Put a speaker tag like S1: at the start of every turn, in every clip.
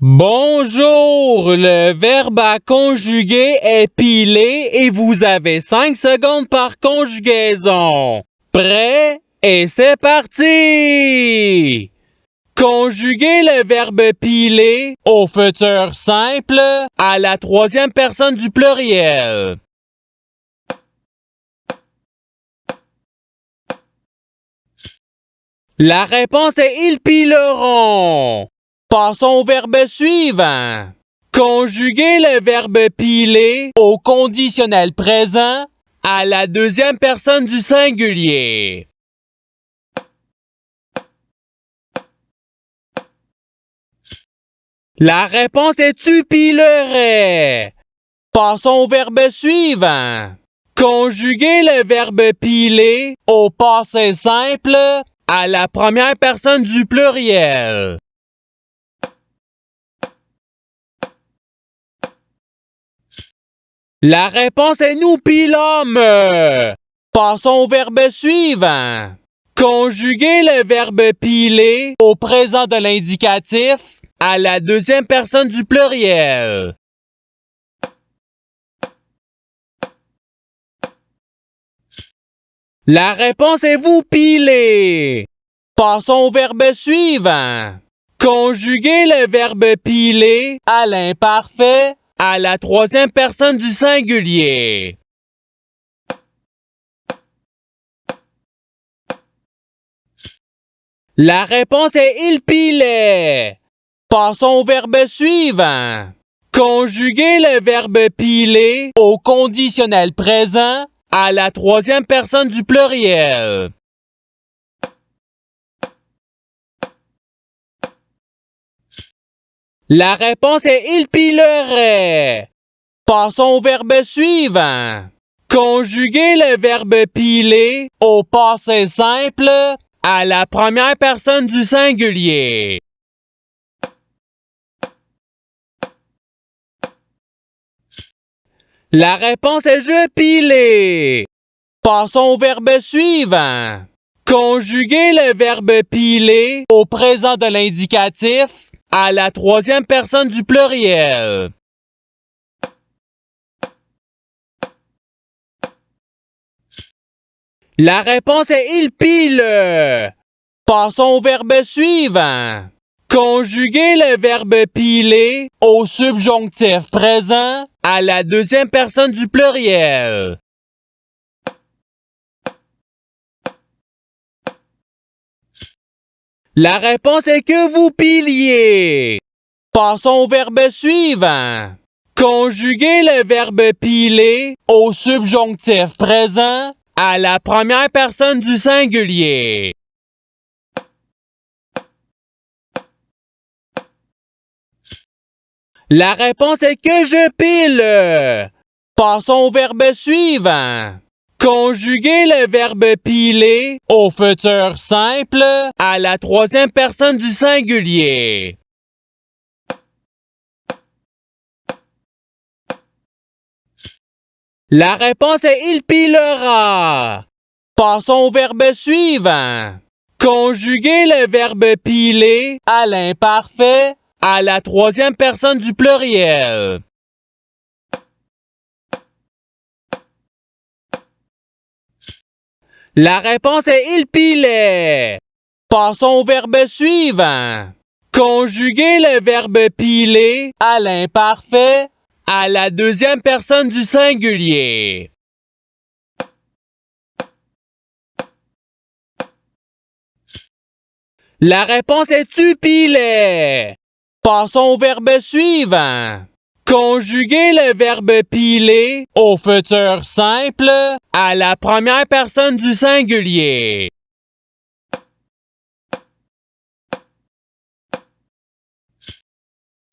S1: Bonjour, le verbe à conjuguer est pilé et vous avez 5 secondes par conjugaison. Prêt? Et c'est parti! Conjuguez le verbe piler au futur simple à la troisième personne du pluriel. La réponse est ils pileront. Passons au verbe suivant. Conjuguez le verbe piler au conditionnel présent à la deuxième personne du singulier. La réponse est tu pilerais. Passons au verbe suivant. Conjuguez le verbe piler au passé simple à la première personne du pluriel. La réponse est nous pilâmes. Passons au verbe suivant. Conjuguez le verbe piler au présent de l'indicatif à la deuxième personne du pluriel. La réponse est vous pilez. Passons au verbe suivant. Conjuguez le verbe piler à l'imparfait à la troisième personne du singulier. La réponse est il pilait. Passons au verbe suivant. Conjuguez le verbe piler au conditionnel présent à la troisième personne du pluriel. La réponse est il pilerait. Passons au verbe suivant. Conjuguez le verbe piler au passé simple à la première personne du singulier. La réponse est je pilais. Passons au verbe suivant. Conjuguez le verbe piler au présent de l'indicatif à la troisième personne du pluriel. La réponse est il pile. Passons au verbe suivant. Conjuguez le verbe piler au subjonctif présent à la deuxième personne du pluriel. La réponse est que vous piliez. Passons au verbe suivant. Conjuguez le verbe piler au subjonctif présent à la première personne du singulier. La réponse est que je pile. Passons au verbe suivant. Conjuguez le verbe piler au futur simple à la troisième personne du singulier. La réponse est il pilera. Passons au verbe suivant. Conjuguez le verbe piler à l'imparfait à la troisième personne du pluriel. La réponse est il pilait. Passons au verbe suivant. Conjuguez le verbe piler à l'imparfait à la deuxième personne du singulier. La réponse est tu pilais. Passons au verbe suivant. Conjuguez le verbe piler au futur simple à la première personne du singulier.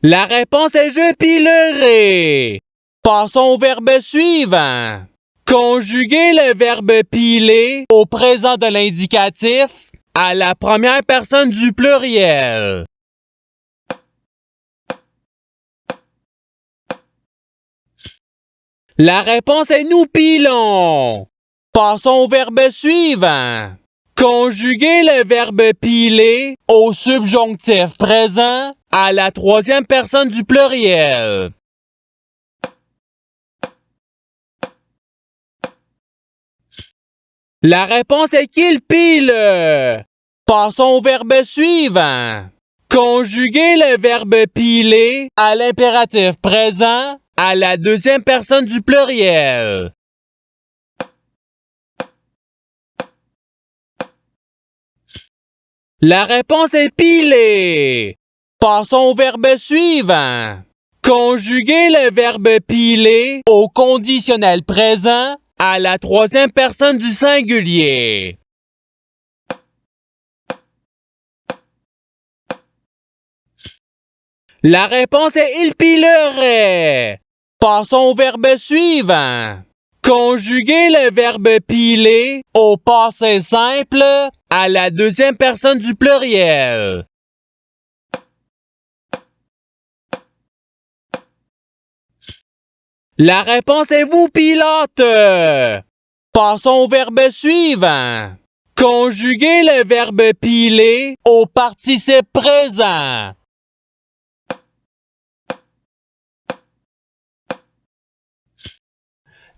S1: La réponse est je pilerai. Passons au verbe suivant. Conjuguez le verbe piler au présent de l'indicatif à la première personne du pluriel. La réponse est nous pilons. Passons au verbe suivant. Conjuguez le verbe piler au subjonctif présent à la troisième personne du pluriel. La réponse est qu'il pile. Passons au verbe suivant. Conjuguer le verbe piler à l'impératif présent à la deuxième personne du pluriel. La réponse est piler. Passons au verbe suivant. Conjuguer le verbe piler au conditionnel présent à la troisième personne du singulier. La réponse est il pilerait. Passons au verbe suivant. Conjuguer le verbe piler au passé simple à la deuxième personne du pluriel. La réponse est vous pilote. Passons au verbe suivant. Conjuguer le verbe piler au participe présent.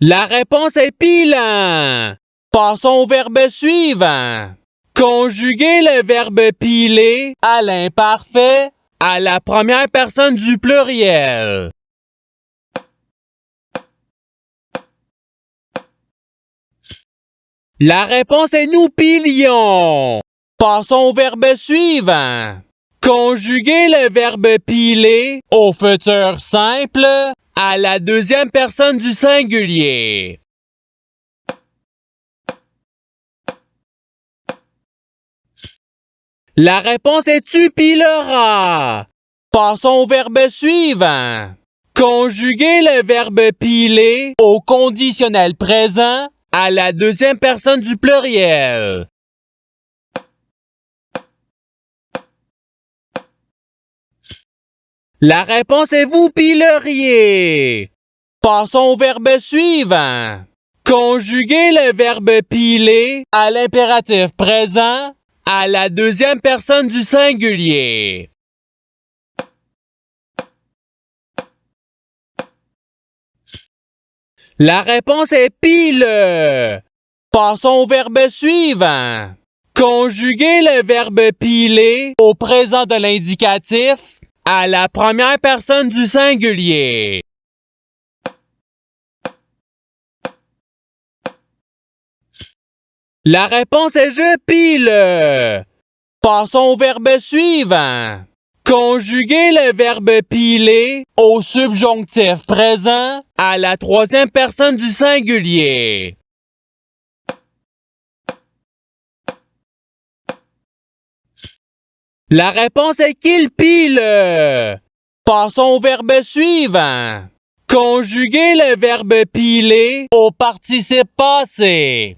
S1: La réponse est pilant. Passons au verbe suivant. Conjuguer le verbe piler à l'imparfait à la première personne du pluriel. La réponse est nous pilions. Passons au verbe suivant. Conjuguer le verbe piler au futur simple à la deuxième personne du singulier. La réponse est tu pileras. Passons au verbe suivant. Conjuguer le verbe piler au conditionnel présent à la deuxième personne du pluriel. La réponse est vous pileriez. Passons au verbe suivant. Conjuguer le verbe piler à l'impératif présent à la deuxième personne du singulier. La réponse est pile. Passons au verbe suivant. Conjuguer le verbe piler au présent de l'indicatif à la première personne du singulier. La réponse est je pile. Passons au verbe suivant. Conjuguer le verbe piler au subjonctif présent à la troisième personne du singulier. La réponse est qu'il pile. Passons au verbe suivant. Conjuguer le verbe piler au participe passé.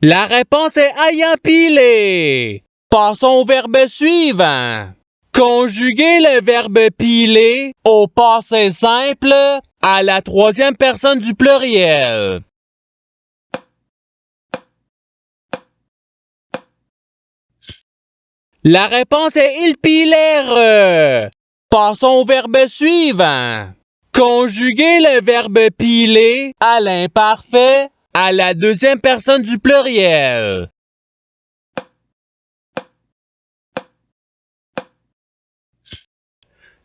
S1: La réponse est ayant pilé. Passons au verbe suivant. Conjuguer le verbe piler au passé simple à la troisième personne du pluriel. La réponse est il pilèrent. Passons au verbe suivant. Conjuguer le verbe piler à l'imparfait à la deuxième personne du pluriel.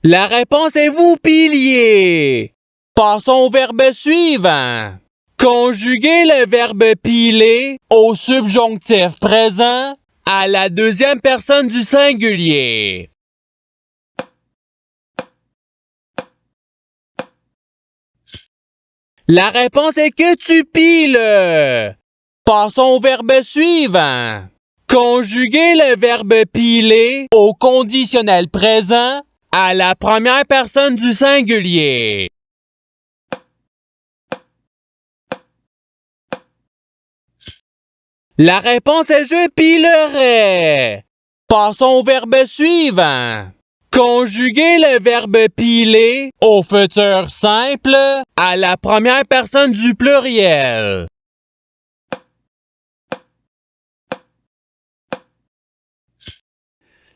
S1: La réponse est vous piliez. Passons au verbe suivant. Conjuguer le verbe piler au subjonctif présent à la deuxième personne du singulier. La réponse est que tu piles. Passons au verbe suivant. Conjuguer le verbe piler au conditionnel présent à la première personne du singulier. La réponse est je pilerais. Passons au verbe suivant. Conjuguer le verbe piler au futur simple à la première personne du pluriel.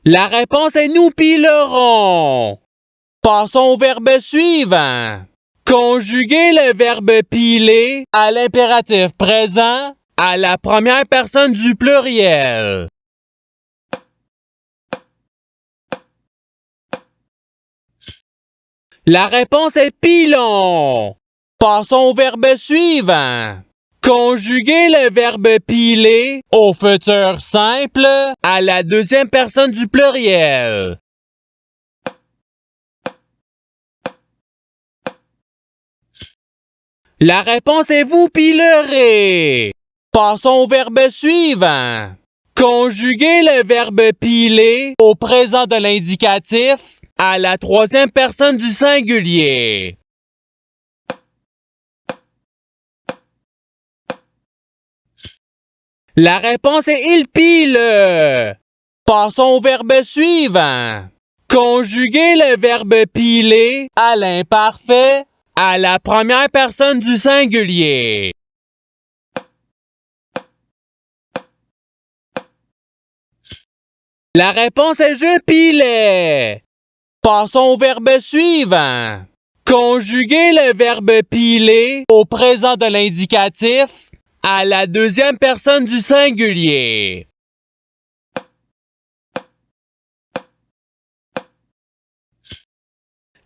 S1: La réponse est nous pilerons. Passons au verbe suivant. Conjuguer le verbe piler à l'impératif présent à la première personne du pluriel. La réponse est pilon. Passons au verbe suivant. Conjuguer le verbe piler au futur simple à la deuxième personne du pluriel. La réponse est vous pilerez. Passons au verbe suivant. Conjuguer le verbe piler au présent de l'indicatif à la troisième personne du singulier. La réponse est il pile. Passons au verbe suivant. Conjuguer le verbe piler à l'imparfait à la première personne du singulier. La réponse est je pilais. Passons au verbe suivant. Conjuguer le verbe piler au présent de l'indicatif à la deuxième personne du singulier.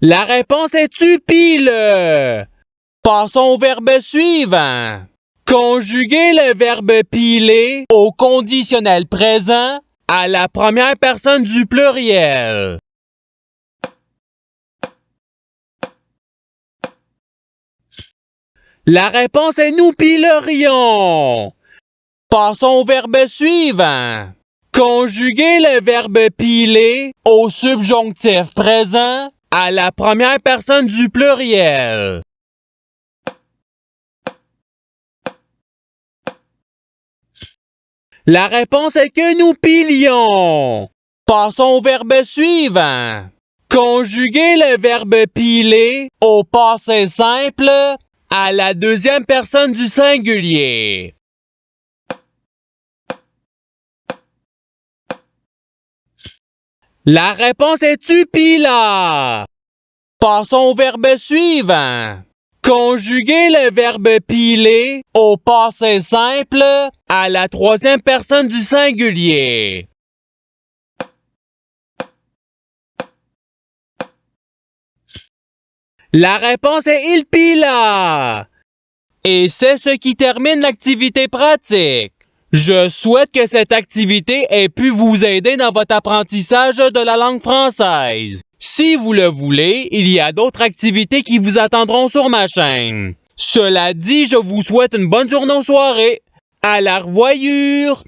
S1: La réponse est tu piles. Passons au verbe suivant. Conjuguer le verbe piler au conditionnel présent à la première personne du pluriel. La réponse est nous pilerions. Passons au verbe suivant. Conjuguer le verbe piler au subjonctif présent à la première personne du pluriel. La réponse est que nous pilions. Passons au verbe suivant. Conjuguer le verbe piler au passé simple à la deuxième personne du singulier. La réponse est tu pila. Passons au verbe suivant. Conjuguer le verbe piler au passé simple à la troisième personne du singulier. La réponse est il pila. Et c'est ce qui termine l'activité pratique. Je souhaite que cette activité ait pu vous aider dans votre apprentissage de la langue française. Si vous le voulez, il y a d'autres activités qui vous attendront sur ma chaîne. Cela dit, je vous souhaite une bonne journée ou soirée. À la revoyure!